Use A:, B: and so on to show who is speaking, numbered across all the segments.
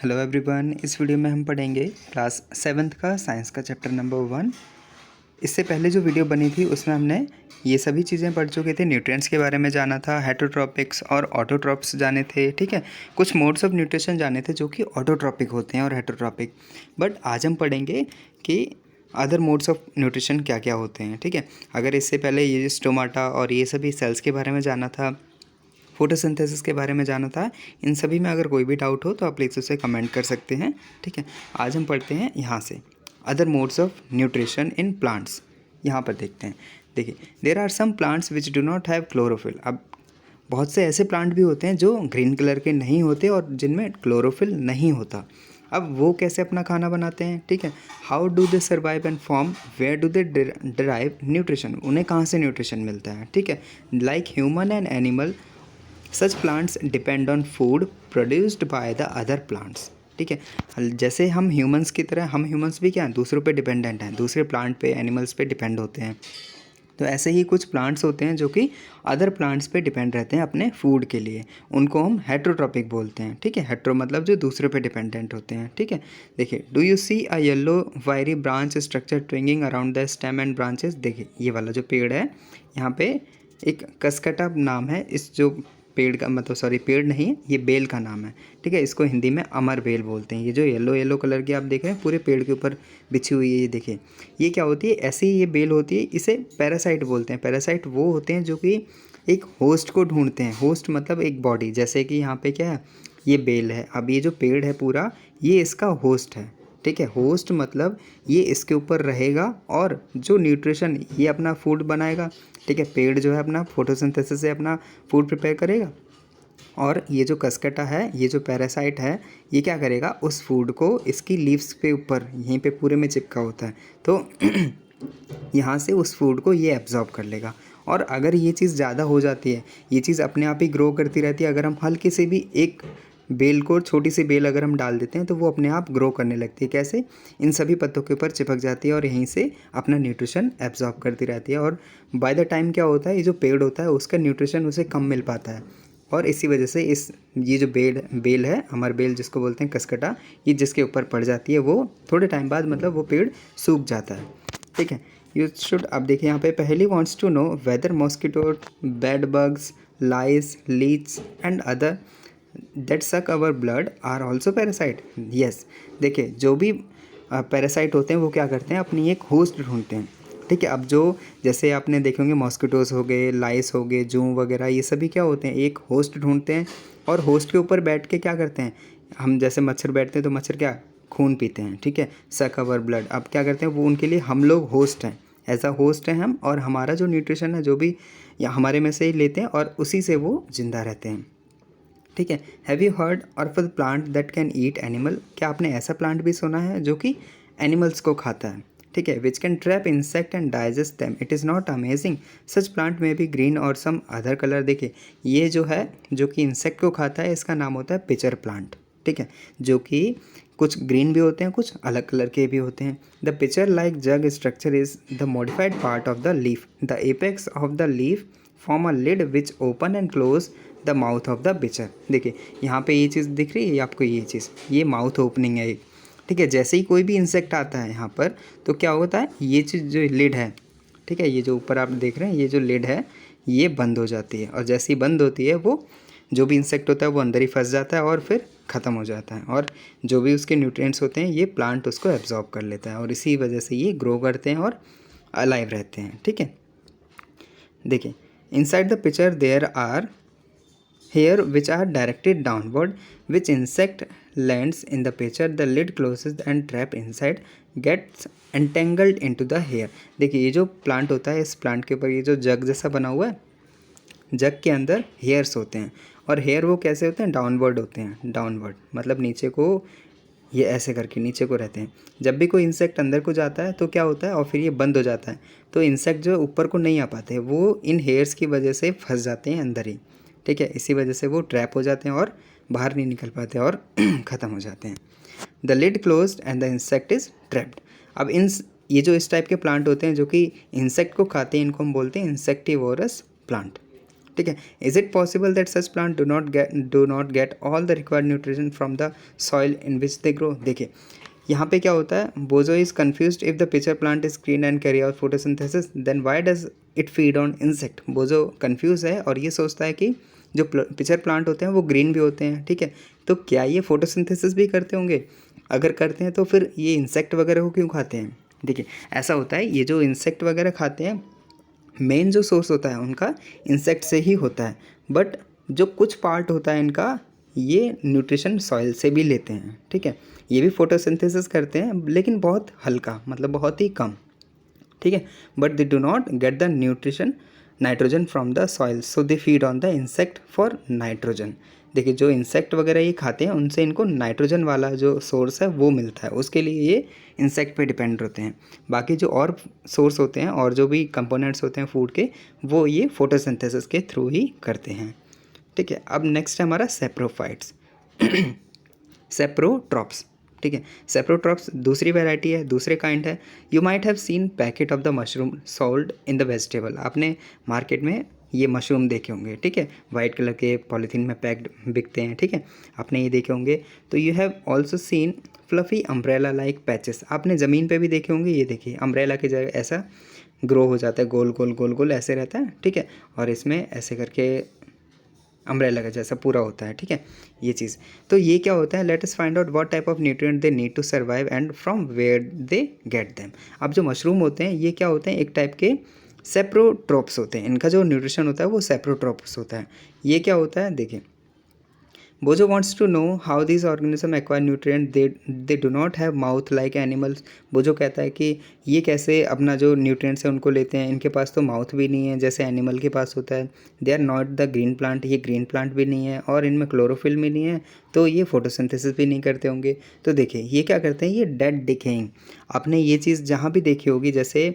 A: Hello everyone. इस video में हम पढ़ेंगे क्लास 7th का साइंस का चैप्टर नंबर 1। इससे पहले जो वीडियो बनी थी उसमें हमने ये सभी चीज़ें पढ़ चुके थे। न्यूट्रिएंट्स के बारे में जाना था, हेटरोट्रॉपिक्स और ऑटोट्रॉप्स जाने थे, ठीक है। कुछ मोड्स ऑफ न्यूट्रिशन जाने थे जो कि ऑटोट्रॉपिक होते हैं और हेटरोट्रॉपिक। बट आज हम पढ़ेंगे कि अदर मोड्स ऑफ न्यूट्रिशन क्या क्या होते हैं, ठीक है। अगर इससे पहले ये स्टोमाटा और ये सभी सेल्स के बारे में जाना था, फोटोसिंथेसिस के बारे में जाना था, इन सभी में अगर कोई भी डाउट हो तो आप प्लीज़ उसे कमेंट कर सकते हैं, ठीक है। आज हम पढ़ते हैं यहाँ से other modes of nutrition in plants. यहाँ पर देखते हैं, देखिए there are some plants which do not have chlorophyll. अब बहुत से ऐसे प्लांट भी होते हैं जो ग्रीन कलर के नहीं होते और जिनमें क्लोरोफिल नहीं होता। अब वो कैसे अपना खाना बनाते हैं, ठीक है। How do they survive and form, where do they derive nutrition, उन्हें कहाँ से न्यूट्रिशन मिलता है, ठीक है। Like human and animal, such plants depend on food produced by the other plants, ठीक है। जैसे हम ह्यूमंस की तरह, हम ह्यूमंस भी क्या हैं, दूसरों पे डिपेंडेंट हैं, दूसरे प्लांट पे, एनिमल्स पे डिपेंड होते हैं। तो ऐसे ही कुछ प्लांट्स होते हैं जो कि अदर प्लांट्स पे डिपेंड रहते हैं अपने फूड के लिए, उनको हम हेटरोट्रॉपिक बोलते हैं, ठीक है। हेट्रो मतलब जो दूसरे पे डिपेंडेंट होते हैं, ठीक है। देखिए, do you see a yellow wiry branch structure twining around the stem and branches. देखिए ये वाला जो पेड़ है, यहाँ पे एक कसकटा नाम है इस जो पेड़ का, मतलब सॉरी पेड़ नहीं है, ये बेल का नाम है, ठीक है। इसको हिंदी में अमर बेल बोलते हैं। ये जो येलो येलो कलर की आप देख रहे हैं पूरे पेड़ के ऊपर बिछी हुई है, ये देखिए ये क्या होती है, ऐसी ये बेल होती है। इसे पैरासाइट बोलते हैं। पैरासाइट वो होते हैं जो कि एक होस्ट को ढूंढते हैं। होस्ट मतलब एक बॉडी, जैसे कि यहाँ पे क्या है, ये बेल है। अब ये जो पेड़ है पूरा, ये इसका होस्ट है, ठीक है। होस्ट मतलब ये इसके ऊपर रहेगा और जो न्यूट्रिशन, ये अपना फूड बनाएगा, ठीक है। पेड़ जो है अपना फोटोसिंथेसिस से अपना फूड प्रिपेयर करेगा, और ये जो कसकटा है, ये जो पैरासाइट है, ये क्या करेगा, उस फूड को इसकी लीव्स पे ऊपर यहीं पे पूरे में चिपका होता है, तो यहाँ से उस फूड को ये एब्जॉर्ब कर लेगा। और अगर ये चीज़ ज़्यादा हो जाती है, ये चीज़ अपने आप ही ग्रो करती रहती है। अगर हम हल्की से भी एक बेल को, छोटी सी बेल अगर हम डाल देते हैं तो वो अपने आप ग्रो करने लगती है। कैसे, इन सभी पत्तों के ऊपर चिपक जाती है और यहीं से अपना न्यूट्रिशन एब्जॉर्ब करती रहती है। और बाय द टाइम क्या होता है, ये जो पेड़ होता है उसका न्यूट्रिशन उसे कम मिल पाता है, और इसी वजह से ये जो बेल है, अमर बेल जिसको बोलते हैं, कसकटा, ये जिसके ऊपर पड़ जाती है वो थोड़े टाइम बाद मतलब वो पेड़ सूख जाता है, ठीक है। यू शुड, अब देखिए यहाँ पे Paheli wants to know whether mosquito, bed bugs, lice, leech and other that suck our blood are also parasite. Yes, देखिए जो भी पैरासाइट होते हैं वो क्या करते हैं, अपनी एक होस्ट ढूंढते हैं, ठीक है। अब जो, जैसे आपने देखे होंगे मॉस्किटोज हो गए, लाइस हो गए, जू वगैरह, ये सभी क्या होते हैं, एक होस्ट ढूंढते हैं और होस्ट के ऊपर बैठ के क्या करते हैं, हम जैसे मच्छर बैठते हैं तो मच्छर क्या, खून पीते हैं, ठीक है, सक अवर ब्लड। अब क्या करते हैं वो, उनके लिए हम लोग होस्ट हैं, एज अ होस्ट हैं हम, और हमारा जो न्यूट्रिशन है जो भी या हमारे में से ही लेते हैं और उसी से वो जिंदा रहते हैं, ठीक है। Have you heard of the plant that can eat animal. क्या आपने ऐसा प्लांट भी सुना है जो कि एनिमल्स को खाता है, ठीक है। Which can trap insect and digest them, it is not amazing, such plant में भी ग्रीन और सम अदर कलर। देखिए ये जो है, जो कि इंसेक्ट को खाता है, इसका नाम होता है पिचर प्लांट, ठीक है, जो कि कुछ ग्रीन भी होते हैं, कुछ अलग कलर के भी होते हैं। The pitcher like jug structure is the modified part of the leaf, the apex of the leaf form a lid which open and close the mouth of the pitcher. देखिए यहाँ पे ये चीज़ दिख रही है आपको, ये चीज़, ये माउथ ओपनिंग है एक, ठीक है। जैसे ही कोई भी इंसेक्ट आता है यहाँ पर तो क्या होता है, ये चीज़ जो लिड है, ठीक है, ये जो ऊपर आप देख रहे हैं, ये जो लिड है ये बंद हो जाती है, और जैसे ही बंद होती है वो जो भी इंसेक्ट होता है वो अंदर ही फंस जाता है और फिर ख़त्म हो जाता है, और जो भी उसके न्यूट्रिएंट्स होते हैं ये प्लांट उसको एब्जॉर्ब कर लेता है, और इसी वजह से ये ग्रो करते हैं और अलाइव रहते हैं, ठीक है। देखिए inside the picture there are hair which are directed downward, which insect lands in the pitcher, the lid closes and trap inside gets entangled into the hair। देखिए ये जो प्लांट होता है, इस प्लांट के ऊपर ये जो जग जैसा बना हुआ है, जग के अंदर हेयर्स होते हैं, और हेयर वो कैसे होते हैं, डाउनवर्ड होते हैं। डाउनवर्ड मतलब नीचे को, ये ऐसे करके नीचे को रहते हैं। जब भी कोई इंसेक्ट अंदर को जाता है तो क्या होता है, और फिर ये बंद हो जाता है, तो इंसेक्ट जो ऊपर को नहीं आ पाते, वो इन हेयर्स की वजह से फंस जाते हैं अंदर ही, ठीक है। इसी वजह से वो ट्रैप हो जाते हैं और बाहर नहीं निकल पाते और ख़त्म हो जाते हैं। The lid closed and the insect is trapped. अब ये जो इस टाइप के प्लांट होते हैं जो कि इंसेक्ट को खाते हैं, इनको हम बोलते हैं इंसेक्टिवोरस प्लांट, ठीक है। Is it possible that such plant do not get all the required nutrition from the soil in which they grow. देखिए यहाँ पे क्या होता है, Boojho is confused if the pitcher plant is green and carry out photosynthesis then why does it feed on insect. Boojho confuse है और ये सोचता है कि जो पिचर प्लांट होते हैं वो ग्रीन भी होते हैं, ठीक है, तो क्या ये फोटोसिंथेसिस भी करते होंगे, अगर करते हैं तो फिर ये इंसेक्ट वगैरह को क्यों खाते हैं। देखिए ऐसा होता है, ये जो इंसेक्ट वगैरह खाते हैं मेन जो सोर्स होता है उनका इंसेक्ट से ही होता है, बट जो कुछ पार्ट होता है इनका ये न्यूट्रिशन सॉइल से भी लेते हैं, ठीक है। ये भी फोटोसिंथेसिस करते हैं लेकिन बहुत हल्का, मतलब बहुत ही कम, ठीक है, but they do not get the nutrition nitrogen from the soil so they feed on the insect for nitrogen. देखिए जो इंसेक्ट वगैरह ये खाते हैं उनसे इनको नाइट्रोजन वाला जो सोर्स है वो मिलता है, उसके लिए ये इंसेक्ट पे डिपेंड होते हैं। बाकी जो और सोर्स होते हैं और जो भी कंपोनेंट्स होते हैं फूड के वो ये फोटोसिंथेसिस के थ्रू ही करते हैं, ठीक है। अब नेक्स्ट है हमारा सेप्रोफाइट्स सेप्रोट्रॉप्स, ठीक है। सेप्रोट्रॉप्स दूसरी वैरायटी है, दूसरे काइंड है। You might have seen packet of the mushroom sold in the vegetable. आपने मार्केट में ये मशरूम देखे होंगे, ठीक है, वाइट कलर के पॉलीथीन में पैक्ड बिकते हैं, ठीक है, आपने ये देखे होंगे। तो you have also seen fluffy umbrella like patches. आपने ज़मीन पे भी देखे होंगे, ये देखिए अम्ब्रेला की जगह ऐसा ग्रो हो जाता है, गोल गोल गोल गोल ऐसे रहता है, ठीक है, और इसमें ऐसे करके अम्ब्रेला का जैसा पूरा होता है, ठीक है, ये चीज़। तो ये क्या होता है, let us find out what type of nutrient they need to survive and from where they get them. अब जो मशरूम होते हैं ये क्या होते हैं, एक टाइप के सेप्रोट्रोप्स होते हैं, इनका जो न्यूट्रिशन होता है वो सेप्रोट्रोप्स होता है। ये क्या होता है, देखिए बोजो wants to know how these organisms acquire nutrient they do not have mouth like animals। बोजो कहता है कि ये कैसे अपना जो न्यूट्रिएंट्स है उनको लेते हैं, इनके पास तो माउथ भी नहीं है जैसे एनिमल के पास होता है। They are not the green plant, ये ग्रीन प्लांट भी नहीं है और इनमें क्लोरोफिल भी नहीं है, तो ये फोटोसिंथेसिस भी नहीं करते होंगे। तो देखिए ये क्या करते हैं, ये डेड डिकेइंग। आपने ये चीज़ जहाँ भी देखी होगी, जैसे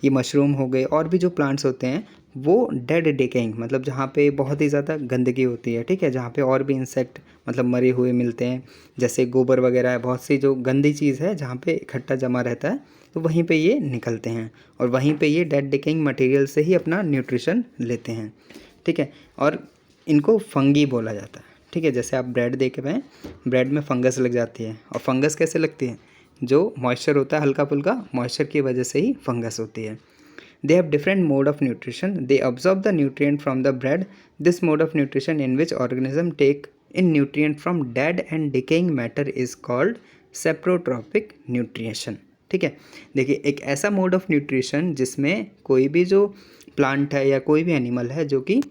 A: ये मशरूम हो गए और भी जो प्लांट्स होते हैं वो डेड डिकेइंग, मतलब जहाँ पे बहुत ही ज़्यादा गंदगी होती है, ठीक है, जहाँ पे और भी इंसेक्ट मतलब मरे हुए मिलते हैं, जैसे गोबर वगैरह है, बहुत सी जो गंदी चीज़ है जहाँ पे इकट्ठा जमा रहता है, तो वहीं पे ये निकलते हैं और वहीं पे ये डेड डिकेइंग मटेरियल से ही अपना न्यूट्रिशन लेते हैं, ठीक है। और इनको फंगी बोला जाता है, ठीक है। जैसे आप ब्रेड देखे हुए हैं, ब्रेड में फंगस लग जाती है, और फंगस कैसे लगती है, जो मॉइस्चर होता है हल्का फुल्का मॉइस्चर की वजह से ही फंगस होती है। They have different mode of nutrition. They absorb the nutrient from the bread. This mode of nutrition in which organism take in nutrient from dead and decaying matter is called saprotropic nutrition, ठीक है। देखिए एक ऐसा mode of nutrition जिसमें कोई भी जो plant है या कोई भी एनिमल है जो कि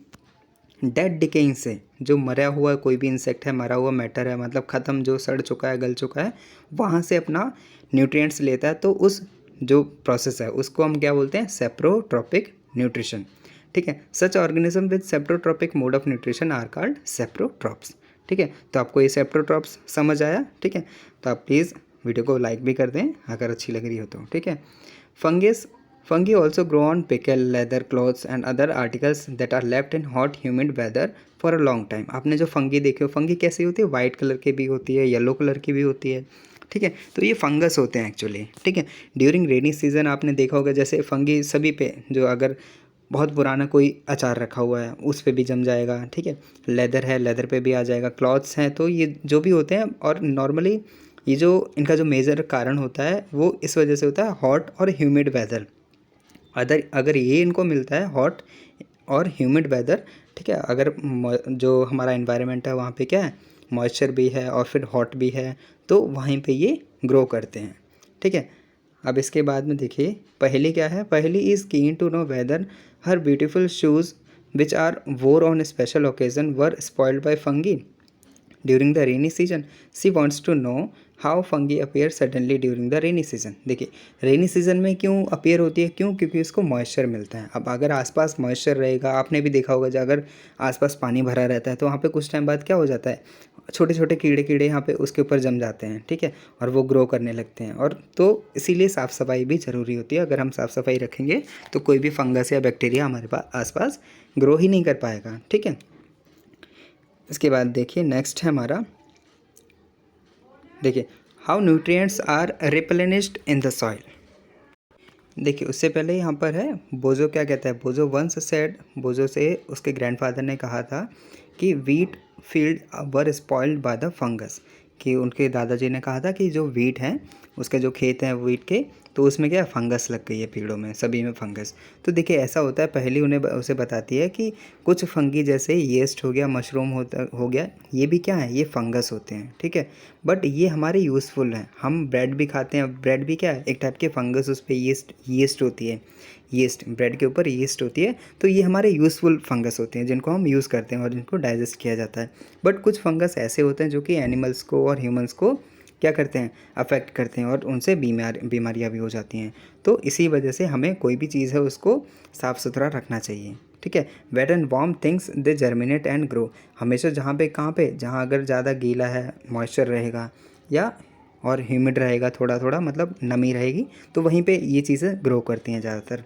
A: डेड डिकेइंग से, जो मरा हुआ कोई भी इंसेक्ट है, मरा हुआ मैटर है, मतलब ख़त्म, जो सड़ चुका है, गल चुका है, वहाँ से अपना न्यूट्रिएंट्स लेता है, तो उस जो प्रोसेस है उसको हम क्या बोलते हैं, सेप्रोट्रोपिक न्यूट्रिशन, ठीक है। Such organism with saprotrophic mode of nutrition are called saprotrophs, ठीक है। तो आपको ये सेप्रोट्रॉप्स समझ आया, ठीक है, तो आप प्लीज़ वीडियो को लाइक भी कर दें अगर अच्छी लग रही हो तो, ठीक है। Fungi also grow on pickle, leather, clothes and other articles that are left in hot humid weather for a long time. आपने जो फंगी देखी हो, फंगी कैसी होती है, वाइट कलर की भी होती है, येलो कलर की भी होती है, ठीक है, तो ये फंगस होते हैं एक्चुअली, ठीक है। ड्यूरिंग रेनी सीजन आपने देखा होगा, जैसे फंगी सभी पे, जो अगर बहुत पुराना कोई अचार रखा हुआ है उस पे भी जम जाएगा, ठीक है, लेदर है लेदर पे भी आ जाएगा, क्लॉथ्स हैं, तो ये जो भी होते हैं। और नॉर्मली ये जो इनका जो मेजर कारण होता है वो इस वजह से होता है हॉट और ह्यूमिड वेदर। अगर ये इनको मिलता है हॉट और ह्यूमिड वेदर, ठीक है, अगर जो हमारा इन्वायरमेंट है वहाँ पे क्या है, मॉइस्चर भी है और फिर हॉट भी है, तो वहीं पे ये ग्रो करते हैं, ठीक है। अब इसके बाद में देखिए पहली क्या है, Paheli is keen to know whether her beautiful shoes which are wore on special occasion were spoiled by fungi during the rainy season. She wants to know how fungi appear suddenly during the rainy season. देखिए rainy season में क्यों appear होती है, क्यों, क्योंकि उसको moisture मिलता है। अब अगर आसपास मॉइस्चर रहेगा, आपने भी देखा होगा, जब अगर आसपास पानी भरा रहता है तो वहाँ पे कुछ टाइम बाद क्या हो जाता है, छोटे छोटे कीड़े यहाँ पे उसके ऊपर जम जाते हैं, ठीक है, और वो ग्रो करने लगते हैं। और तो इसीलिए साफ़ सफाई भी ज़रूरी होती है। अगर हम साफ़ सफाई रखेंगे तो कोई भी फंगस या बैक्टीरिया हमारे पास आसपास ग्रो ही नहीं कर पाएगा, ठीक है। इसके बाद देखिए नेक्स्ट है हमारा, देखिए how nutrients are replenished in the soil. देखिए उससे पहले यहाँ पर है बोजो क्या कहता है, बोजो वंस सेड, बोजो से उसके ग्रैंडफादर ने कहा था कि wheat field were spoiled by the fungus, कि उनके दादाजी ने कहा था कि जो वीट हैं उसके जो खेत हैं वीट के, तो उसमें क्या फंगस लग गई है, पेड़ों में सभी में फंगस। तो देखिए ऐसा होता है, पहली उन्हें उसे बताती है कि कुछ फंगी जैसे येस्ट हो गया, मशरूम हो गया, ये भी क्या है, ये फंगस होते हैं, ठीक है। बट ये हमारे यूज़फुल हैं, हम ब्रेड भी खाते हैं, ब्रेड भी क्या है, एक टाइप के फंगस, उस पर यीस्ट होती है, यीस्ट ब्रेड के ऊपर यीस्ट होती है, तो ये हमारे यूज़फुल फंगस होते हैं जिनको हम यूज़ करते हैं और जिनको डाइजेस्ट किया जाता है। बट कुछ फंगस ऐसे होते हैं जो कि एनिमल्स को और ह्यूमंस को क्या करते हैं, अफेक्ट करते हैं और उनसे बीमारियाँ भी हो जाती हैं। तो इसी वजह से हमें कोई भी चीज़ है उसको साफ़ सुथरा रखना चाहिए, ठीक है। Wet and warm things they germinate and grow, हमेशा जहाँ पे कहाँ पे, जहाँ अगर ज़्यादा गीला है, मॉइस्चर रहेगा या और ह्यूमिड रहेगा, थोड़ा थोड़ा मतलब नमी रहेगी, तो वहीं पे ये चीज़ें ग्रो करती हैं ज़्यादातर,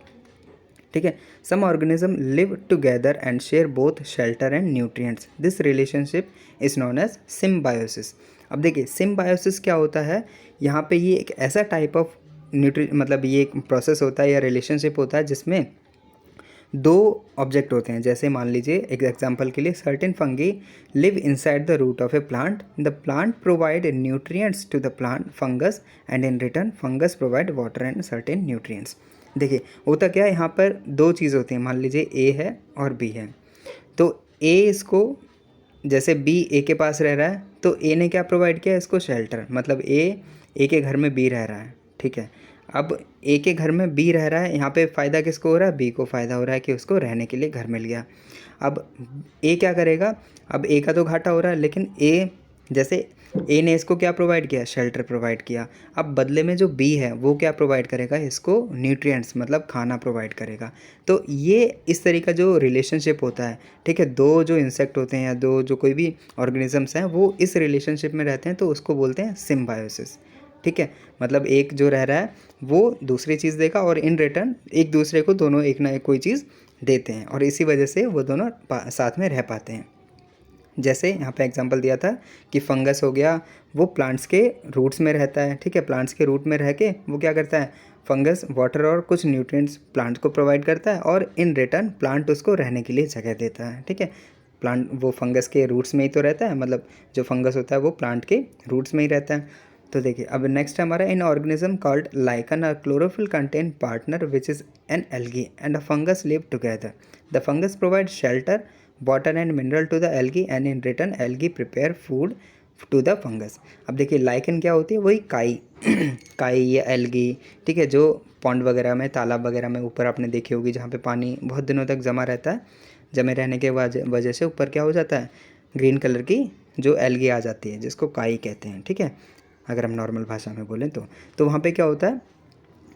A: ठीक है। Some organism live together and share both shelter and nutrients, this relationship is known as symbiosis. अब देखिए सिम्बायोसिस क्या होता है, यहाँ पे ये एक ऐसा टाइप ऑफ मतलब ये एक प्रोसेस होता है या रिलेशनशिप होता है जिसमें दो ऑब्जेक्ट होते हैं। जैसे मान लीजिए एक एग्जांपल के लिए, certain fungi live inside the root of a plant, the plant provide nutrients to the plant fungus and in return fungus provide water and certain nutrients. देखिए होता क्या है, यहाँ पर दो चीज़ होती हैं, मान लीजिए ए है और बी है, तो ए इसको, जैसे बी ए के पास रह रहा है तो ए ने क्या प्रोवाइड किया इसको, शेल्टर, मतलब ए के घर में बी रह रहा है, ठीक है। अब ए के घर में बी रह रहा है, यहाँ पे फ़ायदा किसको हो रहा है, बी को फ़ायदा हो रहा है कि उसको रहने के लिए घर मिल गया। अब ए क्या करेगा, अब ए का तो घाटा हो रहा है, लेकिन ए, जैसे ए ने इसको क्या प्रोवाइड किया, शेल्टर प्रोवाइड किया, अब बदले में जो बी है वो क्या प्रोवाइड करेगा इसको, न्यूट्रिएंट्स मतलब खाना प्रोवाइड करेगा। तो ये इस तरीके का जो रिलेशनशिप होता है, ठीक है, दो जो इंसेक्ट होते हैं या दो जो कोई भी ऑर्गेनिजम्स हैं वो इस रिलेशनशिप में रहते हैं, तो उसको बोलते हैं सिम्बायोसिस, ठीक है। मतलब एक जो रह रहा है वो दूसरी चीज़ देगा और इन रिटर्न एक दूसरे को दोनों एक ना एक कोई चीज़ देते हैं, और इसी वजह से वो दोनों साथ में रह पाते हैं। जैसे यहाँ पे एग्जांपल दिया था कि फंगस हो गया, वो प्लांट्स के रूट्स में रहता है, ठीक है, प्लांट्स के रूट में रह के वो क्या करता है, फंगस वाटर और कुछ न्यूट्रिएंट्स प्लांट को प्रोवाइड करता है और इन रिटर्न प्लांट उसको रहने के लिए जगह देता है, ठीक है। प्लांट वो फंगस के रूट्स में ही तो रहता है, मतलब जो फंगस होता है वो प्लांट के रूट्स में ही रहता है। तो देखिए अब नेक्स्ट हमारा, इन ऑर्गेनिज्म कॉल्ड लाइकन और chlorophyll contain partner which is an algae and a fungus live together, the fungus provide shelter water and mineral to the algae and in return algae prepare food to the fungus. अब देखिए lichen क्या होती है, वही काई काई या algae, ठीक है, जो पॉन्ड वगैरह में, तालाब वगैरह में ऊपर आपने देखी होगी जहाँ पे पानी बहुत दिनों तक जमा रहता है, जमे रहने के वजह से ऊपर क्या हो जाता है, ग्रीन कलर की जो एल्गी आ जाती है जिसको काई कहते हैं, ठीक है, अगर हम नॉर्मल भाषा में बोलें तो वहाँ पे क्या होता है,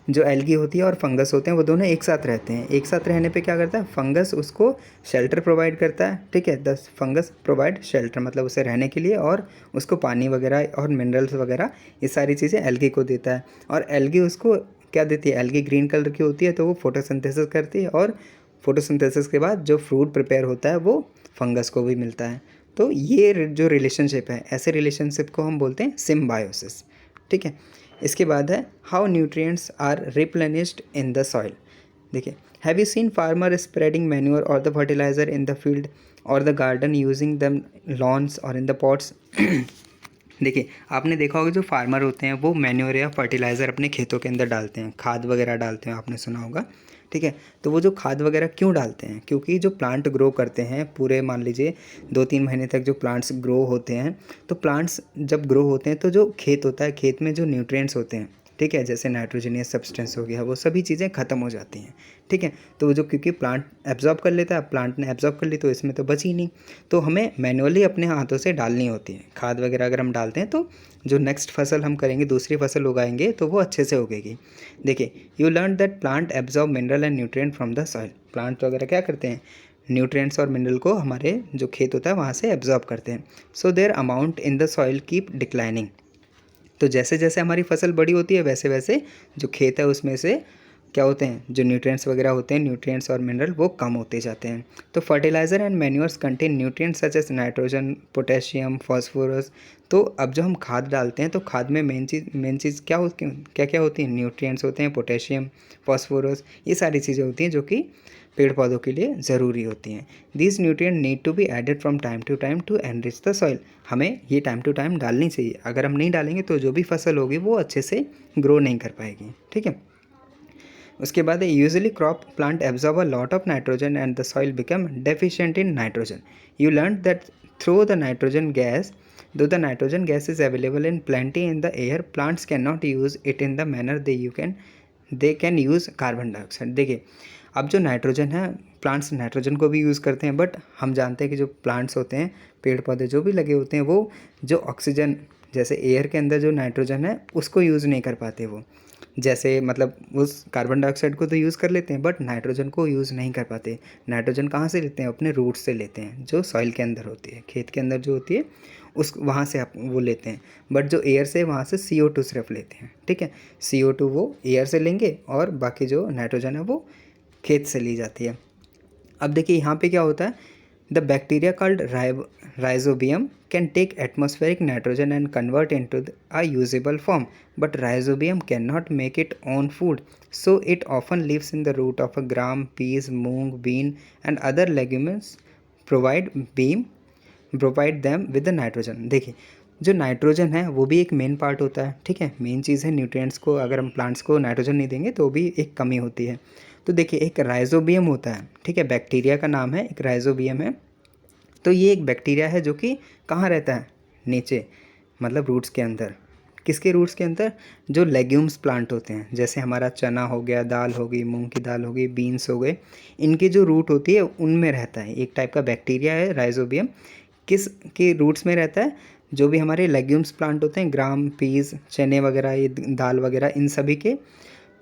A: जो एल्गी होती है और फंगस होते हैं वो दोनों एक साथ रहते हैं। एक साथ रहने पे क्या करता है, फंगस उसको शेल्टर प्रोवाइड करता है, ठीक है, दस फंगस प्रोवाइड शेल्टर मतलब उसे रहने के लिए, और उसको पानी वगैरह और मिनरल्स वगैरह ये सारी चीज़ें एल्गी को देता है, और एल्गी उसको क्या देती है, एल्गी ग्रीन कलर की होती है तो वो फोटोसिंथेसिस करती है, और फोटोसिंथेसिस के बाद जो फ्रूट प्रिपेयर होता है वो फंगस को भी मिलता है। तो ये जो रिलेशनशिप है, ऐसे रिलेशनशिप को हम बोलते हैं सिम्बायोसिस, ठीक है। इसके बाद है how nutrients are replenished in the soil. देखिए, have you seen farmer spreading manure or the fertiliser in the field or the garden using the lawns or in the pots. देखिए आपने देखा होगा जो फार्मर होते हैं वो मैन्योर या फर्टिलाइज़र अपने खेतों के अंदर डालते हैं, खाद वगैरह डालते हैं, आपने सुना होगा, ठीक है। तो वो जो खाद वगैरह क्यों डालते हैं, क्योंकि जो प्लांट ग्रो करते हैं पूरे मान लीजिए 2-3 महीने तक जो प्लांट्स ग्रो होते हैं, तो प्लांट्स जब ग्रो होते हैं तो जो खेत होता है, खेत में जो न्यूट्रिएंट्स होते हैं, ठीक है, जैसे नाइट्रोजनियस सब्सटेंस हो गया, वो सभी चीज़ें ख़त्म हो जाती हैं, ठीक है। तो जो क्योंकि प्लांट एब्जॉर्ब कर लेता है, प्लांट ने एब्जॉर्ब कर ली तो इसमें तो बची नहीं, तो हमें मैनुअली अपने हाथों से डालनी होती है खाद वगैरह। अगर हम डालते हैं तो जो नेक्स्ट फसल हम करेंगे, दूसरी फसल उगाएंगे तो वो अच्छे से उगेगी। देखिए, you learn that plant absorb mineral and nutrient from the soil. Plant वगैरह क्या करते हैं, न्यूट्रिएंट्स और मिनरल को हमारे जो खेत होता है वहाँ से एब्जॉर्ब करते हैं। So their amount in the soil keep declining. तो जैसे जैसे हमारी फसल बड़ी होती है वैसे वैसे जो खेत है उसमें से क्या होते हैं, जो न्यूट्रिएंट्स वगैरह होते हैं, न्यूट्रिएंट्स और मिनरल वो कम होते जाते हैं। तो fertilizer and manures contain nutrients such as nitrogen, potassium, phosphorus. तो अब जो हम खाद डालते हैं तो खाद में मेन चीज़ क्या होती है, न्यूट्रिएंट्स होते हैं, पोटेशियम, फॉस्फोरस, ये सारी चीज़ें होती हैं जो कि पेड़ पौधों के लिए ज़रूरी होती हैं। These nutrient need to be added from time to enrich the soil. हमें ये टाइम टू टाइम डालनी चाहिए, अगर हम नहीं डालेंगे तो जो भी फसल होगी वो अच्छे से ग्रो नहीं कर पाएगी, ठीक है। उसके बाद usually crop plant absorb a lot of nitrogen and the soil become deficient in nitrogen. You learn that through the nitrogen gas, though the nitrogen gas is available in plenty in the air, plants cannot use it in the manner they can use carbon dioxide. देखिए, अब जो nitrogen है, plants nitrogen को भी use करते हैं, but हम जानते हैं कि जो प्लांट्स होते हैं, पेड़ पौधे जो भी लगे होते हैं, वो जो ऑक्सीजन जैसे एयर के अंदर जो नाइट्रोजन है उसको यूज़ नहीं कर पाते। वो जैसे मतलब उस कार्बन डाइऑक्साइड को तो यूज़ कर लेते हैं बट नाइट्रोजन को यूज़ नहीं कर पाते। नाइट्रोजन कहाँ से लेते हैं, अपने रूट्स से लेते हैं, जो सॉइल के अंदर होती है, खेत के अंदर जो होती है उस वहाँ से आप वो लेते हैं। बट जो एयर से वहाँ से CO2 सिर्फ लेते हैं, ठीक है। CO2 वो एयर से लेंगे और बाकी जो नाइट्रोजन है वो खेत से ली जाती है। अब देखिए यहाँ पे क्या होता है, the bacteria called rhizobium can take atmospheric nitrogen and convert into a usable form, but rhizobium can not make it own food, so it often lives in the root of a gram, peas, moong, bean and other legumes provide them with the nitrogen. देखिए, जो nitrogen है वो भी एक main part होता है, ठीक है, मेन चीज़ है न्यूट्रिएंट्स को। अगर हम प्लांट्स को नाइट्रोजन नहीं देंगे तो भी एक कमी होती है। तो देखिए, एक राइजोबियम होता है, ठीक है, बैक्टीरिया का नाम है, एक राइजोबियम है। तो ये एक बैक्टीरिया है जो कि कहाँ रहता है, नीचे, मतलब रूट्स के अंदर। किसके रूट्स के अंदर, जो लेग्यूम्स प्लांट होते हैं, जैसे हमारा चना हो गया, दाल हो गई, मूंग की दाल हो गई, बीन्स हो गए, इनकी जो रूट होती है उनमें रहता है। एक टाइप का बैक्टीरिया है राइजोबियम। किस के रूट्स में रहता है, जो भी हमारे लेग्यूम्स प्लांट होते हैं, ग्राम, पीस, चने वगैरह, ये दाल वगैरह, इन सभी के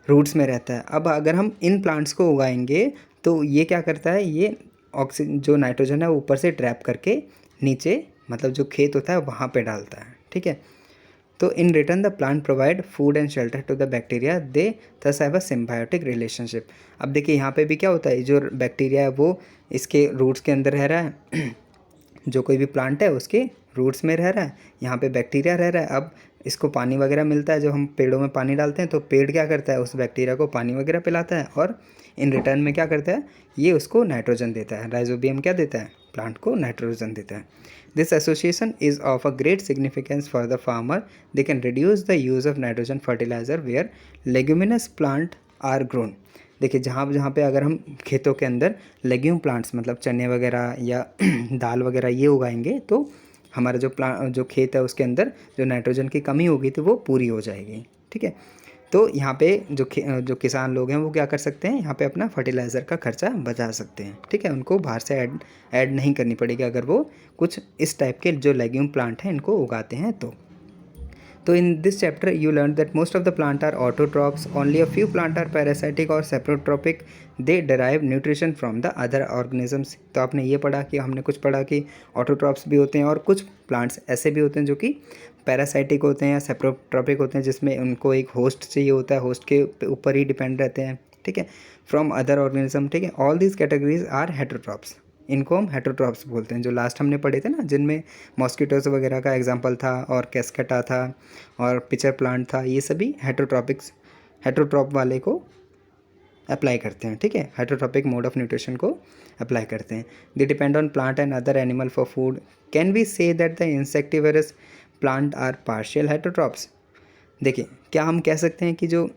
A: रूट्स में रहता है। अब अगर हम इन प्लांट्स को उगाएंगे तो ये क्या करता है, ये ऑक्सीजन जो नाइट्रोजन है वो ऊपर से ट्रैप करके नीचे, मतलब जो खेत होता है वहाँ पे डालता है, ठीक है। तो in return the plant provide food and shelter to the bacteria, they thus have a symbiotic relationship. अब देखिए यहाँ पे भी क्या होता है, जो बैक्टीरिया है वो इसके रूट्स के अंदर रह रहा है जो कोई भी प्लांट है उसके रूट्स में रह रहा है, यहाँ पे बैक्टीरिया रह रहा है। अब इसको पानी वगैरह मिलता है, जब हम पेड़ों में पानी डालते हैं तो पेड़ क्या करता है, उस बैक्टीरिया को पानी वगैरह पिलाता है और इन रिटर्न में क्या करता है, ये उसको नाइट्रोजन देता है। राइजोबियम क्या देता है, प्लांट को नाइट्रोजन देता है। This association is of a great significance for the farmer, they can reduce the use of nitrogen fertilizer where leguminous plant are grown. देखिए, जहाँ जहाँ पे अगर हम खेतों के अंदर लेग्यूम प्लांट्स, मतलब चने वगैरह या दाल वगैरह ये उगाएंगे तो हमारा जो खेत है उसके अंदर जो नाइट्रोजन की कमी होगी तो वो पूरी हो जाएगी, ठीक है। तो यहाँ पे जो किसान लोग हैं वो क्या कर सकते हैं, यहाँ पे अपना फर्टिलाइज़र का खर्चा बचा सकते हैं, ठीक है। उनको बाहर से ऐड नहीं करनी पड़ेगी अगर वो कुछ इस टाइप के जो लेग्यूम प्लांट हैं इनको उगाते हैं तो in this chapter you learn that most of the plant are autotrophs, only a few plant are parasitic or saprotrophic, they derive nutrition from the other organisms. तो आपने ये पढ़ा कि हमने कुछ पढ़ा कि ऑटोट्रॉप्स भी होते हैं और कुछ प्लांट्स ऐसे भी होते हैं जो कि पैरासाइटिक होते हैं या सेप्रोट्रॉपिक होते हैं, जिसमें उनको एक होस्ट चाहिए होता है, होस्ट के ऊपर ही डिपेंड रहते हैं, ठीक है, फ्रॉम अदर ऑर्गेनिज्म, ठीक है। All these categories are heterotrophs, इनको हम हेटरोट्रॉप्स बोलते हैं। जो लास्ट हमने पढ़े थे ना, जिनमें मॉस्किटोज वगैरह का एग्जांपल था और कैस्केटा था और पिचर प्लांट था, ये सभी हेटरोट्रॉप वाले को अप्लाई करते हैं, ठीक है, हेटरोट्रॉपिक मोड ऑफ न्यूट्रिशन को अप्लाई करते हैं। They depend on plant and other animal for food. Can we say that the insectivorous plant are partial heterotrophs. देखिए, क्या हम कह सकते हैं कि जो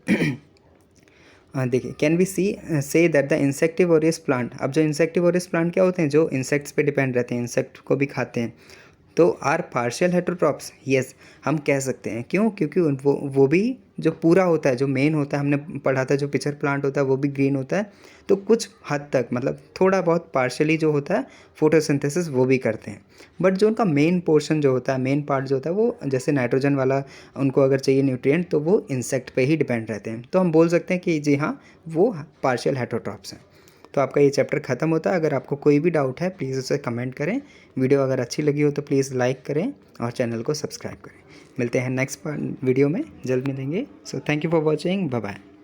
A: देखिए, can we say that the insectivorous plant. अब जो इंसेक्टिवोरियस प्लांट क्या होते हैं, जो इंसेक्ट्स पे डिपेंड रहते हैं, इंसेक्ट को भी खाते हैं, तो आर पार्शियल हेटरोट्रॉप्स। यस, हम कह सकते हैं। क्यों, क्योंकि वो भी जो पूरा होता है, जो मेन होता है, हमने पढ़ा था जो पिचर प्लांट होता है वो भी ग्रीन होता है, तो कुछ हद तक मतलब थोड़ा बहुत पार्शियली जो होता है फोटोसिंथेसिस वो भी करते हैं, बट जो उनका मेन पोर्शन जो होता है, मेन पार्ट जो होता है, वो जैसे नाइट्रोजन वाला उनको अगर चाहिए न्यूट्रिएंट तो वो इंसेक्ट पे ही डिपेंड रहते हैं। तो हम बोल सकते हैं कि जी हाँ, वो पार्शियल हेटरोट्रॉप्स हैं। तो आपका ये चैप्टर ख़त्म होता है। अगर आपको कोई भी डाउट है प्लीज़ उसे कमेंट करें। वीडियो अगर अच्छी लगी हो तो प्लीज़ लाइक करें और चैनल को सब्सक्राइब करें। मिलते हैं नेक्स्ट वीडियो में, जल्द मिलेंगे। So thank you for watching, bye bye.